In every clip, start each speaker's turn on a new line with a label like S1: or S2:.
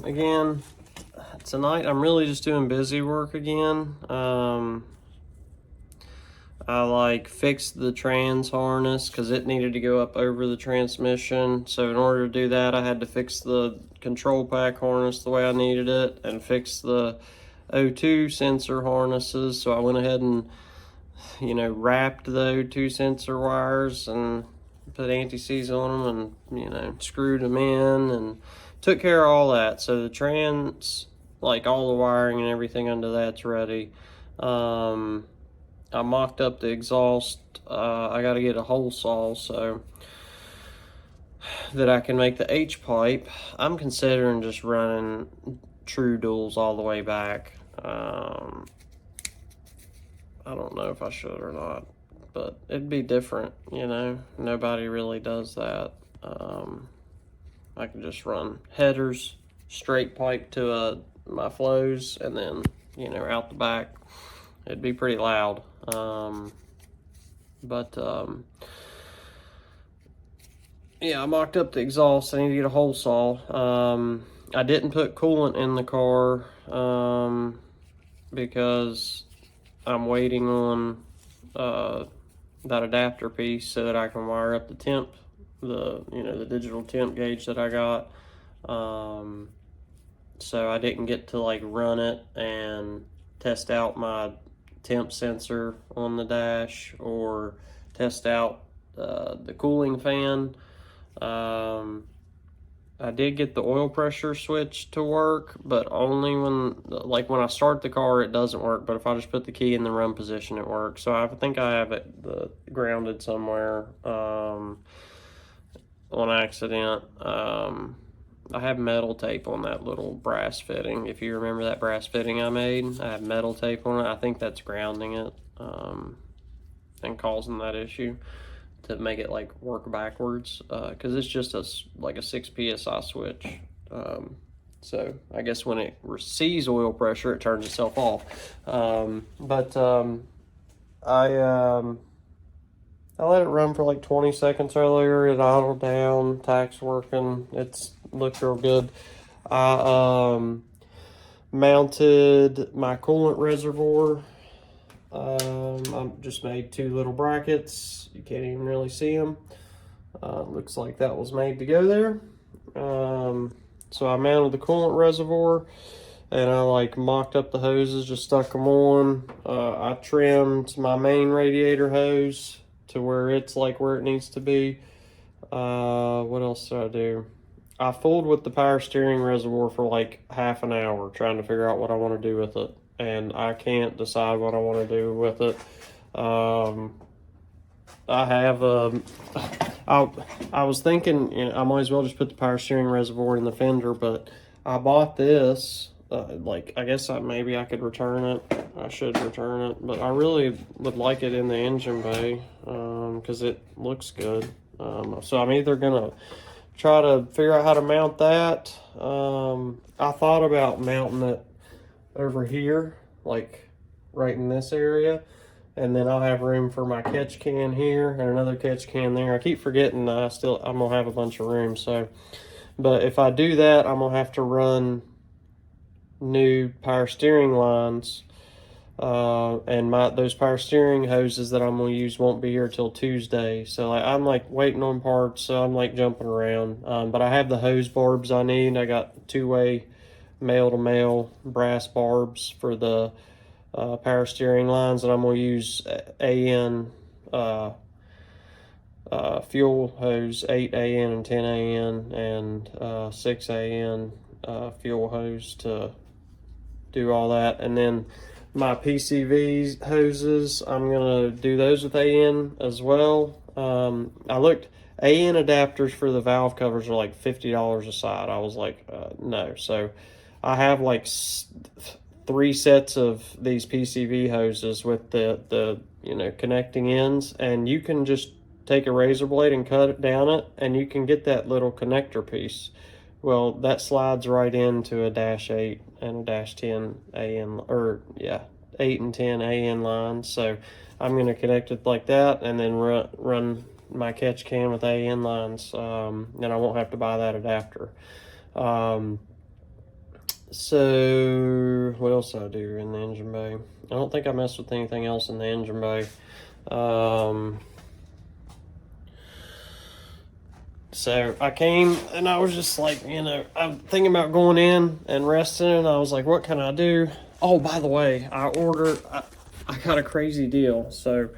S1: again, tonight I'm really just doing busy work again. I like fixed the trans harness because it needed to go up over the transmission. So in order to do that, I had to fix the control pack harness the way I needed it and fix the O2 sensor harnesses. So I went ahead and, wrapped the O2 sensor wires and put anti-seize on them and, screwed them in and took care of all that. So the trans, like all the wiring and everything under that's ready. I mocked up the exhaust. I got to get a hole saw so that I can make the H pipe. I'm considering just running true duals all the way back. I don't know if I should or not, but it'd be different, Nobody really does that. I can just run headers, straight pipe to my flows, and then, out the back. It'd be pretty loud. Yeah, I mocked up the exhaust. I need to get a hole saw. I didn't put coolant in the car because I'm waiting on that adapter piece so that I can wire up the temp, the digital temp gauge that I got. So I didn't get to like run it and test out my temp sensor on the dash or test out the cooling fan. I did get the oil pressure switch to work, but only when I start the car it doesn't work, but if I just put the key in the run position it works. So I think I have it grounded somewhere on accident. I have metal tape on that little brass fitting. If you remember that brass fitting I made, I have metal tape on it. I think that's grounding it and causing that issue to make it like work backwards because it's just a 6 psi switch. So I guess when it receives oil pressure, it turns itself off. I let it run for like 20 seconds earlier. It idled down, tach's working. It's looked real good. I mounted my coolant reservoir. I just made 2 little brackets. You can't even really see them. Looks like that was made to go there. So I mounted the coolant reservoir and I mocked up the hoses, just stuck them on. I trimmed my main radiator hose to where it's where it needs to be. What else did I do? I fooled with the power steering reservoir for half an hour trying to figure out what I want to do with it, and I can't decide what I want to do with it. I was thinking, I might as well just put the power steering reservoir in the fender, but I bought this. I guess maybe I could return it. I should return it, but I really would like it in the engine bay because it looks good. So I'm either gonna try to figure out how to mount that. I thought about mounting it over here, right in this area, and then I'll have room for my catch can here and another catch can there. I keep forgetting I'm gonna have a bunch of room. So, but if I do that, I'm gonna have to run new power steering lines, and those power steering hoses that I'm gonna use won't be here till Tuesday. So I'm waiting on parts, so I'm jumping around. But I have the hose barbs I need. I got 2-way male to male brass barbs for the power steering lines, and I'm gonna use AN fuel hose, 8 AN and 10 AN and 6 AN fuel hose to do all that. And then my PCV hoses, I'm gonna do those with AN as well. I looked, AN adapters for the valve covers are $50 a side. I was no. So I have 3 sets of these PCV hoses with the connecting ends, and you can just take a razor blade and cut it down it, and you can get that little connector piece. Well, that slides right into a -8 and a -10 AN, 8 and 10 AN lines. So I'm going to connect it like that and then run my catch can with AN lines, and I won't have to buy that adapter. So what else do I do in the engine bay? I don't think I messed with anything else in the engine bay. So I came and I was just like, you know, I'm thinking about going in and resting, and I was like, what can I do? Oh, by the way, I got a crazy deal. So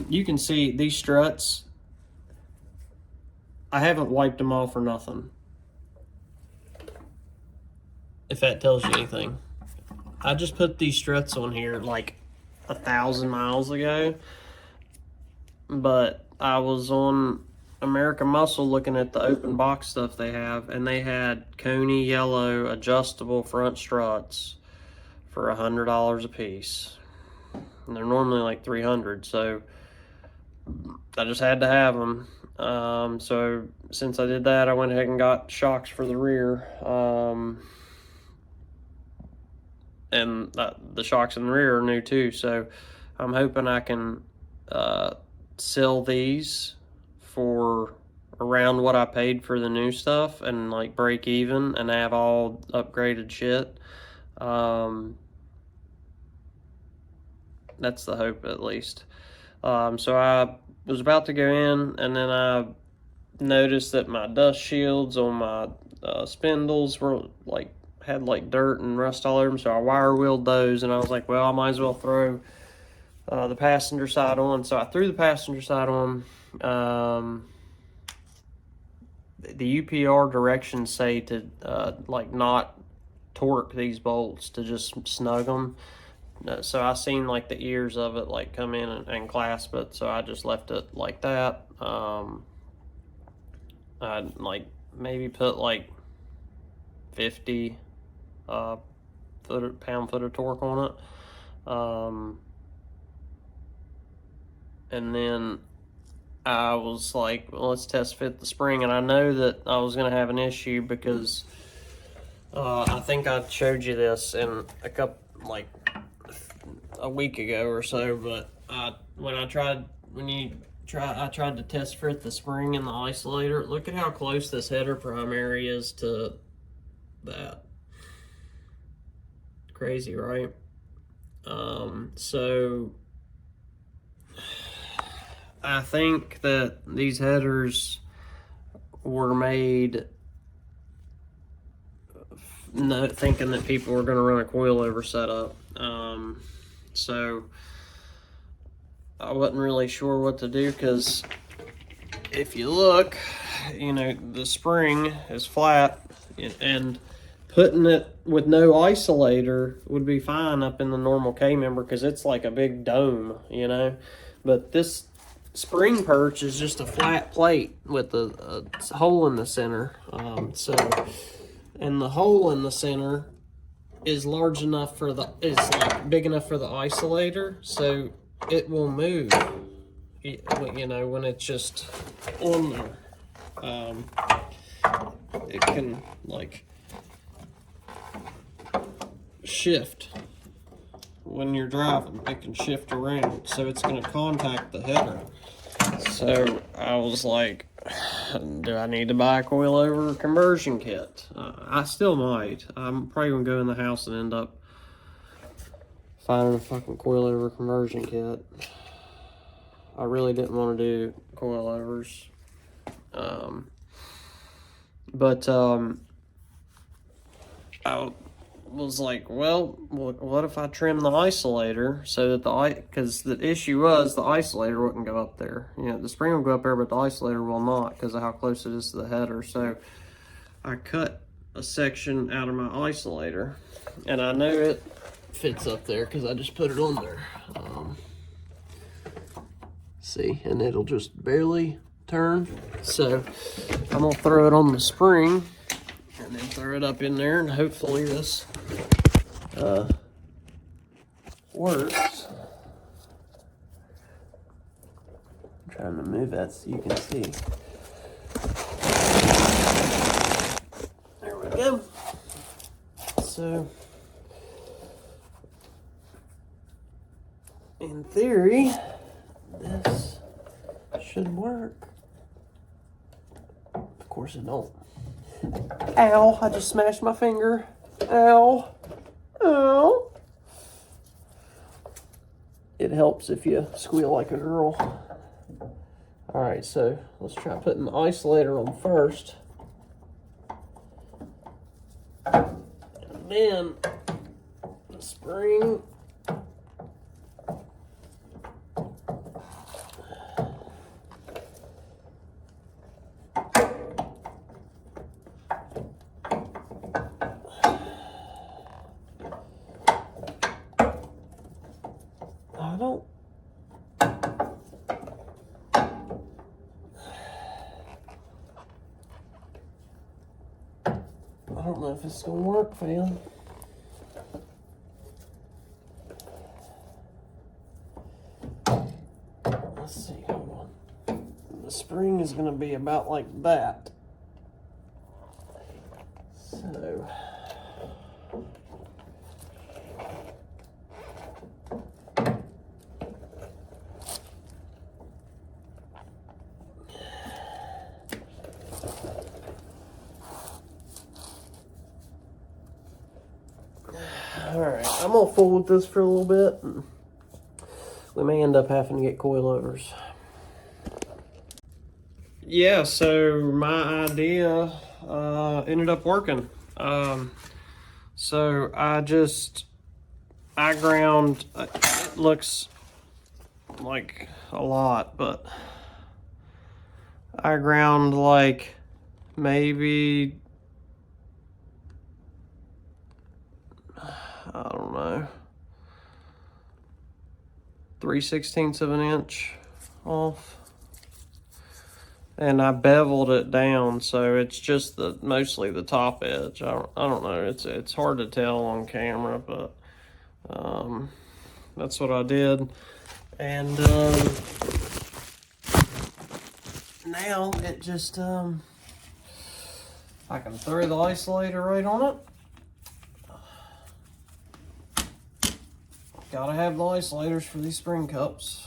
S1: you can see these struts, I haven't wiped them off or nothing. If that tells you anything. I just put these struts on here like 1,000 miles ago, but I was on American Muscle looking at the open box stuff they have, and they had Coney yellow adjustable front struts for $100 a piece. And they're normally like $300, so I just had to have them. So since I did that, I went ahead and got shocks for the rear. And the shocks in the rear are new too, so I'm hoping I can sell these for around what I paid for the new stuff and like break even and have all upgraded shit. That's the hope, at least. So I was about to go in, and then I noticed that my dust shields on my spindles were like had like dirt and rust all over them, so I wire wheeled those, and I was like, well, I might as well throw the passenger side on. So I threw the passenger side on. The UPR directions say to like not torque these bolts, to just snug them. So I seen like the ears of it like come in and clasp it, so I just left it like that. I'd like maybe put like 50 pound-foot of torque on it, and then I was like, well, let's test fit the spring. And I know that I was gonna have an issue because I think I showed you this in a week ago or so, but I tried to test fit the spring in the isolator. Look at how close this header primary is to that. Crazy, right? So I think that these headers were made thinking that people were going to run a coilover setup. So I wasn't really sure what to do, because if you look, you know, the spring is flat, and putting it with no isolator would be fine up in the normal K-member because it's like a big dome, you know. But this spring perch is just a flat plate with a hole in the center. And the hole in the center is large enough is like big enough for the isolator, so it will move, you know, when it's just on there. It can like shift when you're driving. It can shift around, so it's going to contact the header. So I was like, do I need to buy a coilover conversion kit? I still might. I'm probably going to go in the house and end up finding a fucking coilover conversion kit. I really didn't want to do coilovers. But I was like, well, what if I trim the isolator so that because the issue was the isolator wouldn't go up there. You know, the spring will go up there, but the isolator will not because of how close it is to the header. So I cut a section out of my isolator, and I know it fits up there because I just put it on there. See, and it'll just barely turn. So I'm gonna throw it on the spring and then throw it up in there, and hopefully this works. I'm trying to move that so you can see. There we go. So in theory, this should work. Of course it don't. Ow, I just smashed my finger. Ow. Ow. It helps if you squeal like a girl. All right, so let's try putting the isolator on first. And then the spring. I don't know if it's gonna work, fam. Let's see, hold on. The spring is gonna be about like that. So. Alright, I'm gonna fool with this for a little bit. And we may end up having to get coilovers. Yeah, so my idea ended up working. So I ground, it looks like a lot, but I ground like maybe, I don't know, 3/16 of an inch off. And I beveled it down, so it's just mostly the top edge. I don't know. It's hard to tell on camera, but that's what I did. And now it just I can throw the isolator right on it. Gotta have the isolators for these spring cups.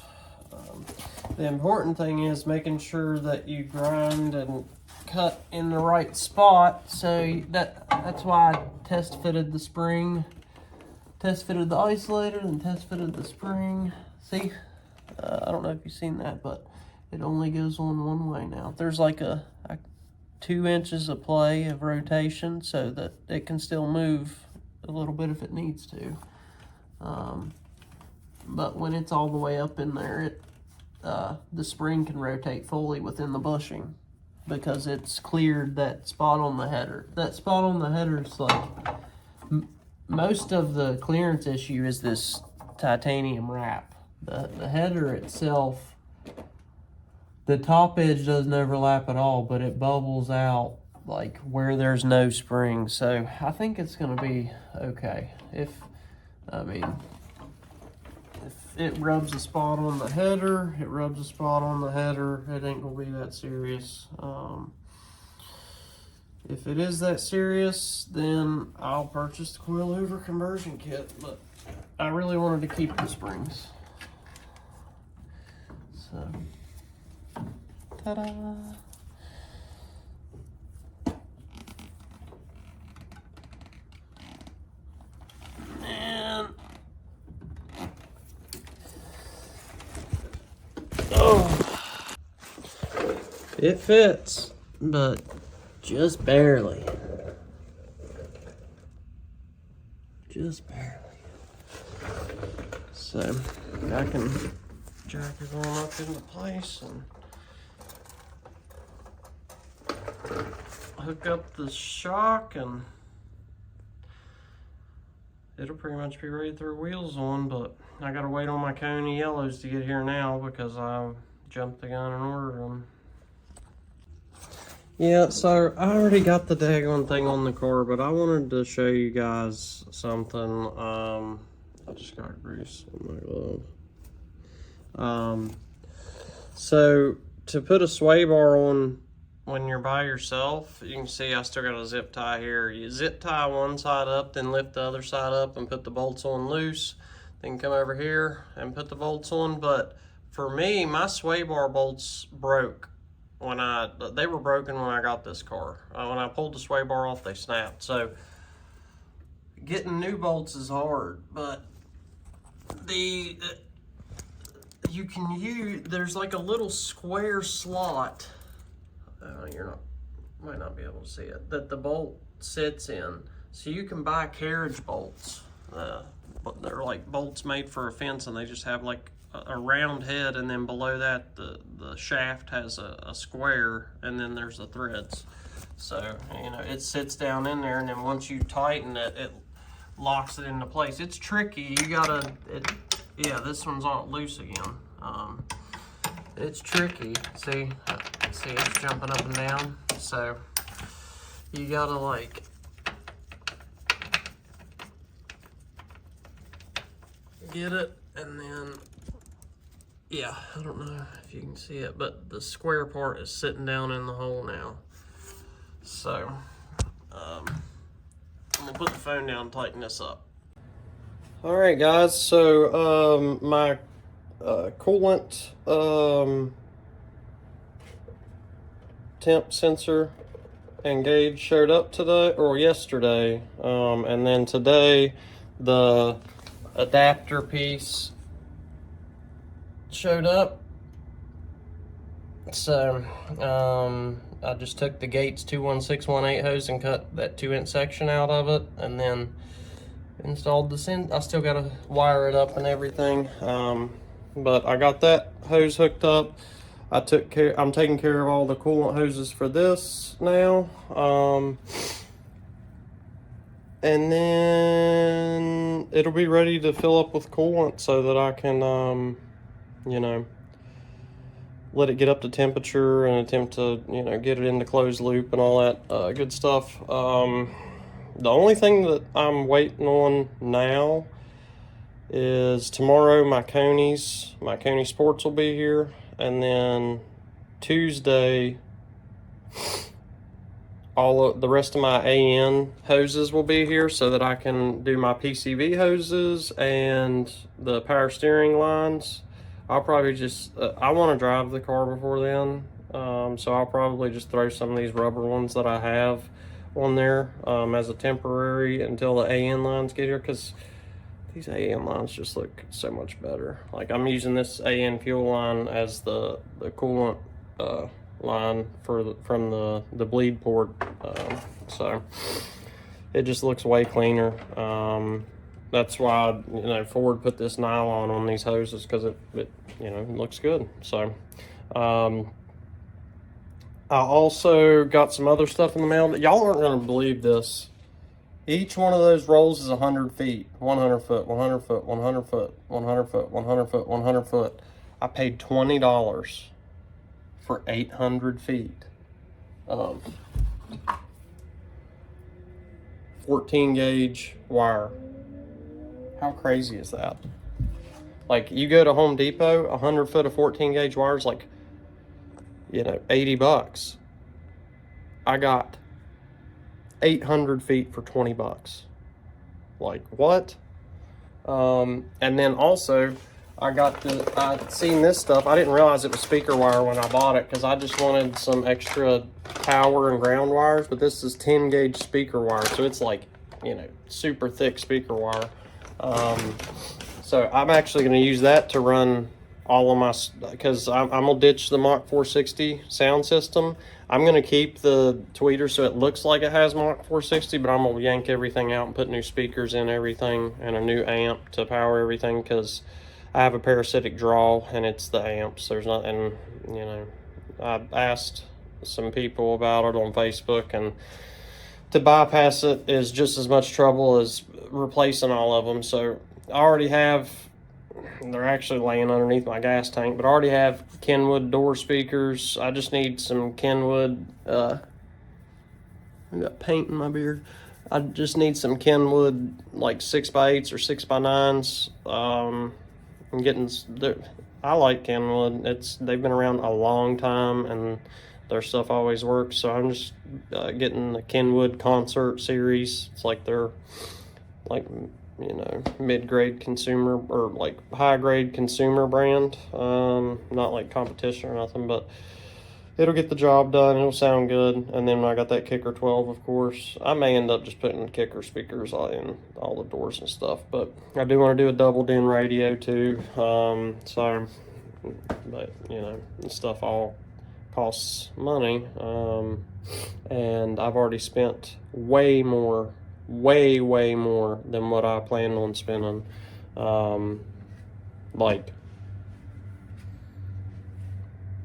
S1: The important thing is making sure that you grind and cut in the right spot. So that's why I test fitted the spring, test fitted the isolator, and test fitted the spring. See, I don't know if you've seen that, but it only goes on one way now. There's like a 2 inches of play of rotation so that it can still move a little bit if it needs to. But when it's all the way up in there, the spring can rotate fully within the bushing because it's cleared that spot on the header. That spot on the header is like, most of the clearance issue is this titanium wrap. The header itself, the top edge doesn't overlap at all, but it bubbles out like where there's no spring. So I think it's gonna be okay. If it rubs a spot on the header, it rubs a spot on the header, it ain't gonna be that serious. If it is that serious, then I'll purchase the coilover conversion kit, but I really wanted to keep the springs. So, ta-da! And it fits, but just barely. Just barely. So I can jack it on up into place and hook up the shock, and it'll pretty much be ready to throw wheels on. But I gotta wait on my Coney yellows to get here now because I jumped the gun and ordered them. Yeah, so I already got the daggone thing on the car, but I wanted to show you guys something. I just got grease on my glove. So to put a sway bar on when you're by yourself, you can see I still got a zip tie here. You zip tie one side up, then lift the other side up and put the bolts on loose. Then come over here and put the bolts on. But for me, my sway bar bolts broke. They were broken when I got this car. When I pulled the sway bar off, they snapped. So getting new bolts is hard, but you can use, there's like a little square slot, might not be able to see it, that the bolt sits in. So you can buy carriage bolts, but they're like bolts made for a fence, and they just have like a round head, and then below that the shaft has a square, and then there's the threads. So, you know, it sits down in there, and then once you tighten it, it locks it into place. It's tricky. You gotta, yeah, this one's all loose again. It's tricky. See, it's jumping up and down. So you gotta like get it, and then, yeah, I don't know if you can see it, but the square part is sitting down in the hole now. So I'm gonna put the phone down and tighten this up. All right, guys, so my coolant temp sensor and gauge showed up today, or yesterday, and then today the adapter piece showed up. So I just took the Gates 21618 hose and cut that 2-inch section out of it, and then installed the I still gotta wire it up and everything, but I got that hose hooked up. I'm taking care of all the coolant hoses for this now, and then it'll be ready to fill up with coolant so that I can you know, let it get up to temperature and attempt to, you know, get it into closed loop and all that good stuff. The only thing that I'm waiting on now is tomorrow my Coney Sports will be here, and then Tuesday all of the rest of my AN hoses will be here so that I can do my PCV hoses and the power steering lines. I'll probably just, I want to drive the car before then, so I'll probably just throw some of these rubber ones that I have on there as a temporary until the AN lines get here, because these AN lines just look so much better. Like, I'm using this AN fuel line as the coolant line from the bleed port, so it just looks way cleaner. That's why, you know, Ford put this nylon on these hoses, because it you know, it looks good. So I also got some other stuff in the mail. Y'all aren't going to believe this. Each one of those rolls is 100 feet, 100 foot, 100 foot, 100 foot, 100 foot, 100 foot, 100 foot. I paid $20 for 800 feet of 14 gauge wire. How crazy is that? Like, you go to Home Depot, 100 foot of 14 gauge wire is like, you know, $80. I got 800 feet for $20. Like, what? And then also, I'd seen this stuff. I didn't realize it was speaker wire when I bought it, because I just wanted some extra power and ground wires, but this is 10 gauge speaker wire, so it's like, you know, super thick speaker wire. So I'm actually going to use that to run all of my, because I'm going to ditch the Mach 460 sound system. I'm going to keep the tweeter so it looks like it has Mach 460, but I'm going to yank everything out and put new speakers in everything and a new amp to power everything, because I have a parasitic draw and it's the amps. There's not, and you know, I asked some people about it on Facebook, and to bypass it is just as much trouble as replacing all of them. So I already have, they're actually laying underneath my gas tank, but I already have Kenwood door speakers. I just need some Kenwood, I got paint in my beard. I just need some Kenwood, like 6x8s or 6x9s. I'm getting, I like Kenwood. They've been around a long time, and their stuff always works. So I'm just getting the Kenwood Concert series. It's like they're like, you know, mid-grade consumer, or like high-grade consumer brand. Not like competition or nothing, but it'll get the job done. It'll sound good. And then I got that kicker 12, of course. I may end up just putting kicker speakers in all the doors and stuff, but I do want to do a double din radio too. So, but you know, stuff all costs money. And I've already spent way more than what I planned on spending. Like,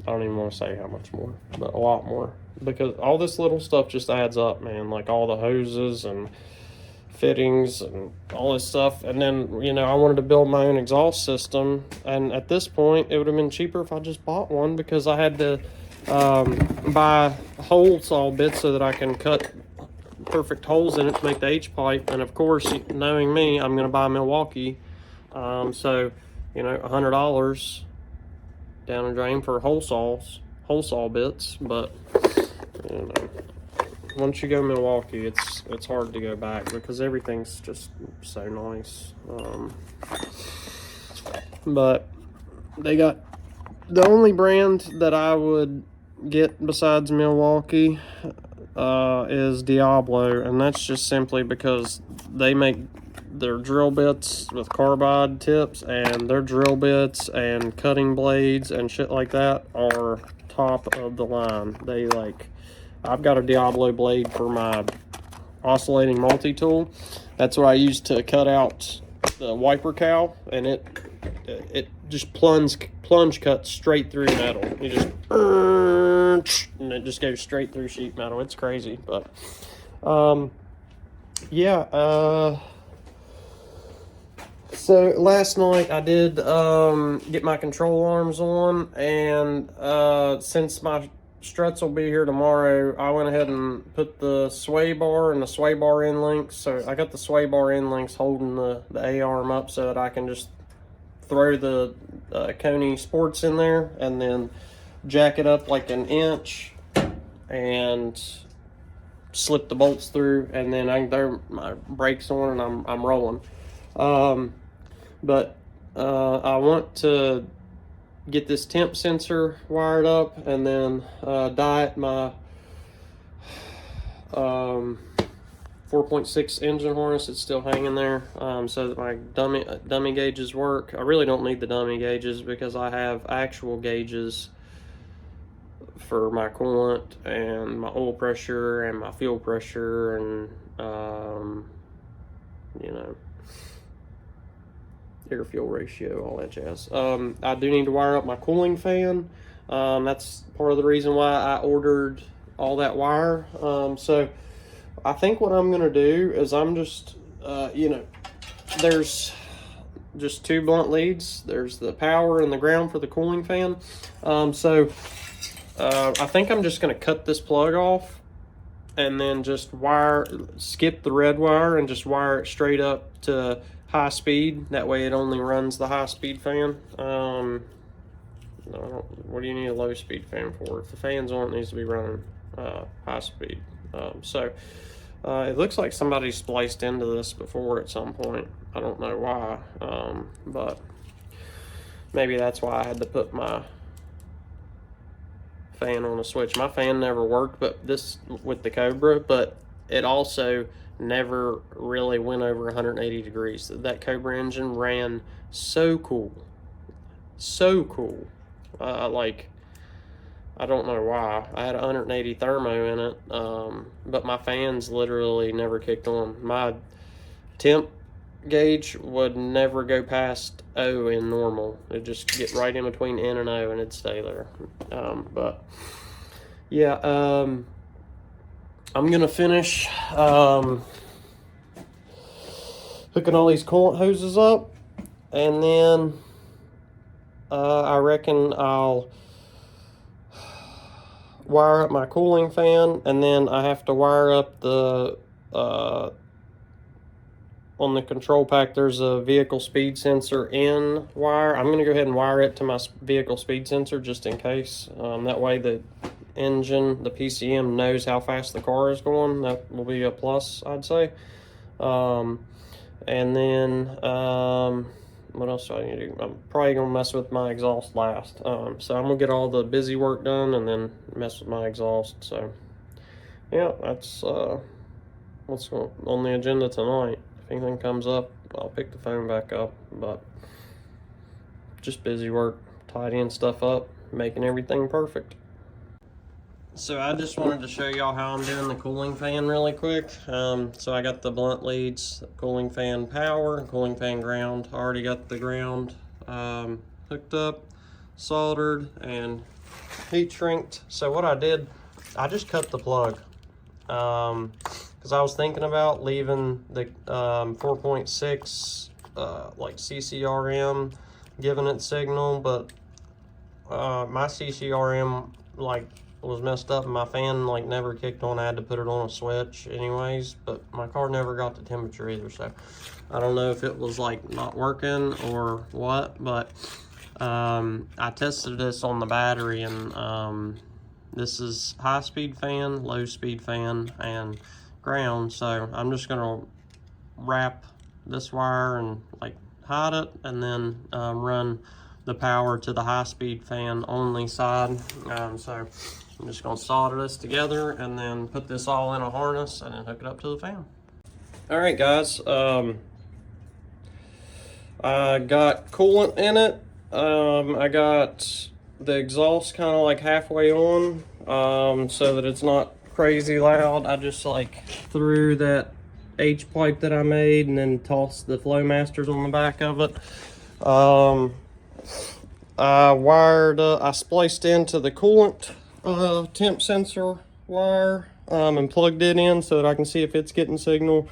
S1: I don't even want to say how much more, but a lot more, because all this little stuff just adds up, man. Like all the hoses and fittings and all this stuff. And then, you know, I wanted to build my own exhaust system, and at this point it would have been cheaper if I just bought one, because I had to buy hole saw bits so that I can cut perfect holes in it to make the H-pipe. And of course, knowing me, I'm going to buy Milwaukee. So, you know, $100 down the drain for hole saw bits. But, you know, once you go Milwaukee, it's hard to go back, because everything's just so nice. But they got the only brand that I would get besides Milwaukee is Diablo, and that's just simply because they make their drill bits with carbide tips, and their drill bits and cutting blades and shit like that are top of the line. They like, I've got a Diablo blade for my oscillating multi-tool. That's what I use to cut out the wiper cowl, and it just plunge cuts straight through metal. You just and it just goes straight through sheet metal. It's crazy. But yeah, so last night I did get my control arms on, and since my struts will be here tomorrow, I went ahead and put the sway bar and the sway bar end links. So I got the sway bar end links holding the A-arm up so that I can just throw the Coney Sports in there and then jack it up like an inch and slip the bolts through, and then I can throw my brakes on and I'm rolling. But I want to get this temp sensor wired up, and then diet my 4.6 engine harness. It's still hanging there, so that my dummy gauges work. I really don't need the dummy gauges, because I have actual gauges for my coolant and my oil pressure and my fuel pressure, and you know, air fuel ratio, all that jazz. I do need to wire up my cooling fan. That's part of the reason why I ordered all that wire. So I think what I'm gonna do is I'm just you know, there's just two blunt leads. There's the power and the ground for the cooling fan. So I think I'm just gonna cut this plug off and then just skip the red wire and just wire it straight up to high speed. That way it only runs the high speed fan. What do you need a low speed fan for? If the fan's on, it needs to be running high speed. So it looks like somebody spliced into this before at some point. I don't know why, but maybe that's why I had to put my fan on a switch. My fan never worked, but this with the Cobra, but it also never really went over 180 degrees. That Cobra engine ran so cool, like, I don't know why. I had 180 thermo in it, but my fans literally never kicked on. My temp gauge would never go past O in normal. It'd just get right in between N and O, and it'd stay there. But yeah, I'm gonna finish hooking all these coolant hoses up, and then I reckon I'll wire up my cooling fan, and then I have to wire up the on the control pack, there's a vehicle speed sensor in wire. I'm going to go ahead and wire it to my vehicle speed sensor just in case. That way the engine, the PCM, knows how fast the car is going. That will be a plus, I'd say. And then what else do I need to do? I'm probably gonna mess with my exhaust last. So I'm gonna get all the busy work done and then mess with my exhaust. So yeah, that's what's on the agenda tonight. If anything comes up, I'll pick the phone back up, but just busy work, tidying stuff up, making everything perfect. So I just wanted to show y'all how I'm doing the cooling fan really quick. So I got the blunt leads, cooling fan power, cooling fan ground. I already got the ground hooked up, soldered, and heat shrinked. So what I did, I just cut the plug. Because I was thinking about leaving the 4.6 like CCRM giving it signal, but my CCRM like was messed up and my fan like never kicked on. I had to put it on a switch anyways, but my car never got the temperature either, so I don't know if it was like not working or what, but I tested this on the battery, and this is high speed fan, low speed fan, and ground. So I'm just gonna wrap this wire and like hide it, and then run the power to the high speed fan only side. So I'm just gonna solder this together and then put this all in a harness and then hook it up to the fan. All right, guys. I got coolant in it. I got the exhaust kind of like halfway on, so that it's not crazy loud. I just like threw that H pipe that I made and then tossed the flow masters on the back of it. I spliced into the coolant temp sensor wire and plugged it in so that I can see if it's getting signal.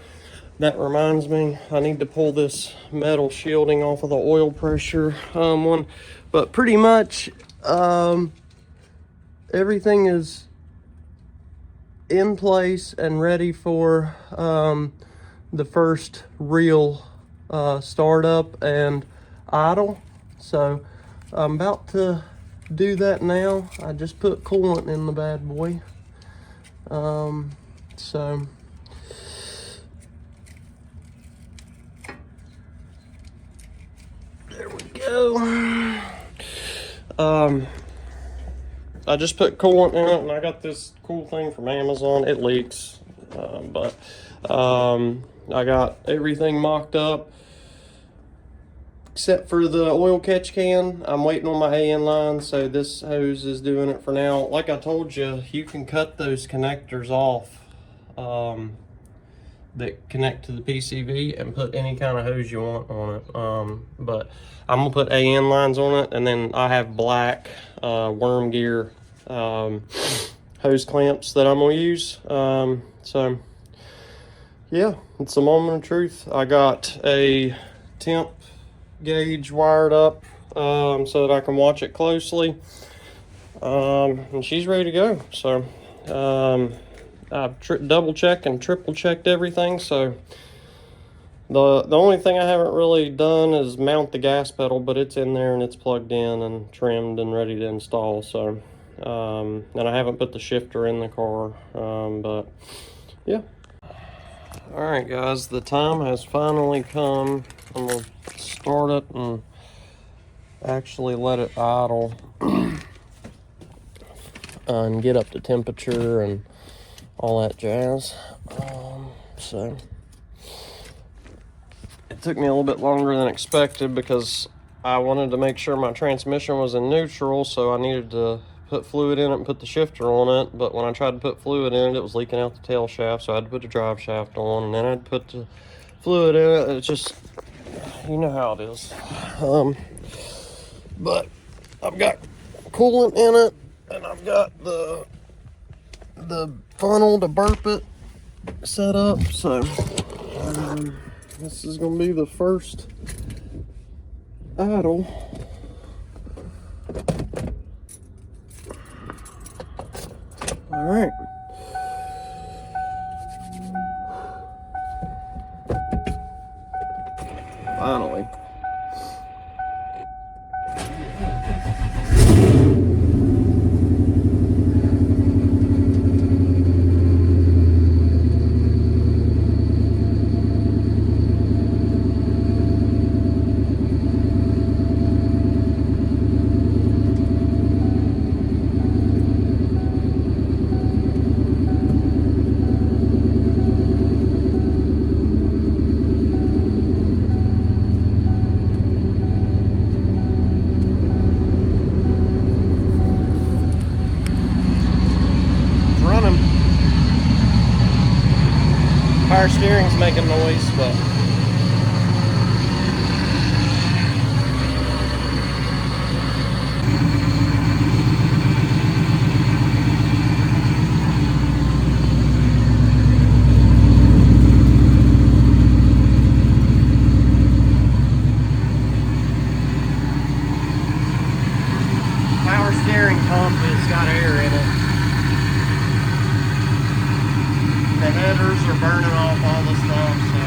S1: That reminds me, I need to pull this metal shielding off of the oil pressure one. But pretty much everything is in place and ready for the first real startup and idle. So I'm about to do that now. I just put coolant in the bad boy. So there we go. I just put coolant in it, and I got this cool thing from Amazon. It leaks, but I got everything mocked up except for the oil catch can. I'm waiting on my AN line, so this hose is doing it for now. Like I told you, you can cut those connectors off that connect to the PCV and put any kind of hose you want on it. But I'm gonna put AN lines on it, and then I have black worm gear hose clamps that I'm gonna use. So yeah, it's a moment of truth. I got a temp gauge wired up so that I can watch it closely, and she's ready to go. So I've double checked and triple checked everything. So the only thing I haven't really done is mount the gas pedal, but it's in there and it's plugged in and trimmed and ready to install. So and I haven't put the shifter in the car, but yeah. All right, guys, the time has finally come. I'm gonna start it and actually let it idle and get up to temperature and all that jazz. So it took me a little bit longer than expected because I wanted to make sure my transmission was in neutral, so I needed to put fluid in it and put the shifter on it. But when I tried to put fluid in it, it was leaking out the tail shaft, so I had to put the drive shaft on, and then I had to put the fluid in it. It's just, you know how it is. But I've got coolant in it, and I've got the funnel to burp it set up. So this is gonna be the first idle. All right. Finally. making noise, but power steering pump has got air in it. The headers are burning off all the stuff, so.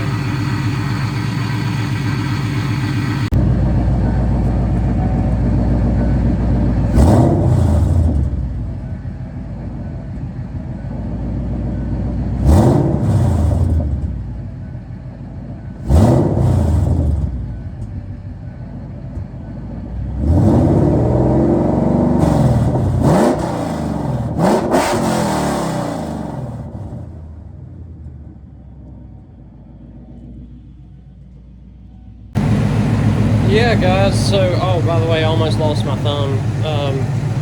S1: Yeah, guys, so, oh, by the way, I almost lost my thumb.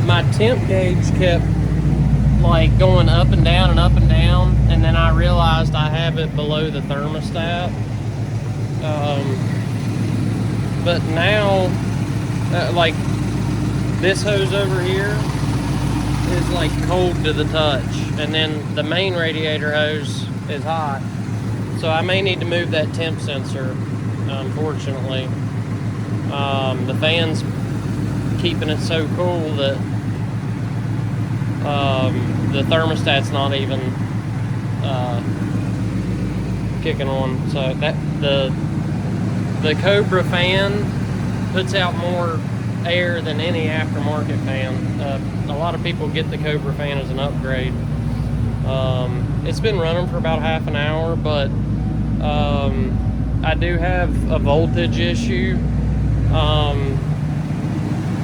S1: My temp gauge kept, like, going up and down, and then I realized I have it below the thermostat. But now, like, this hose over here is, like, cold to the touch, and then the main radiator hose is hot. So I may need to move that temp sensor, unfortunately. The fan's keeping it so cool that the thermostat's not even kicking on. So that the Cobra fan puts out more air than any aftermarket fan. A lot of people get the Cobra fan as an upgrade. It's been running for about half an hour, but I do have a voltage issue.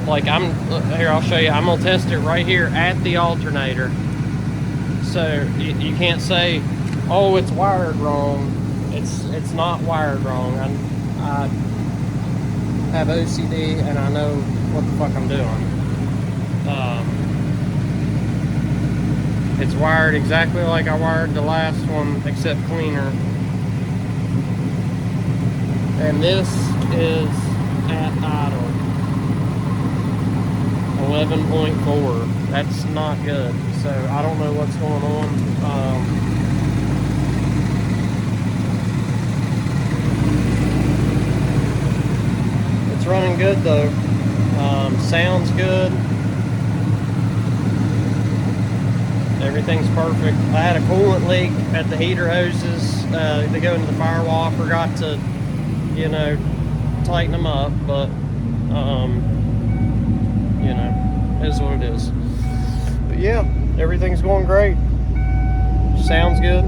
S1: Like here, I'll show you. I'm gonna test it right here at the alternator. So you can't say, oh, it's wired wrong. It's not wired wrong. I have OCD and I know what the fuck I'm doing. It's wired exactly like I wired the last one, except cleaner. And this is at idle. 11.4. That's not good. So I don't know what's going on. It's running good though. Sounds good. Everything's perfect. I had a coolant leak at the heater hoses. They go into the firewall. I forgot to, you know, tighten them up, but you know, it is what it is. But yeah, everything's going great. Sounds good.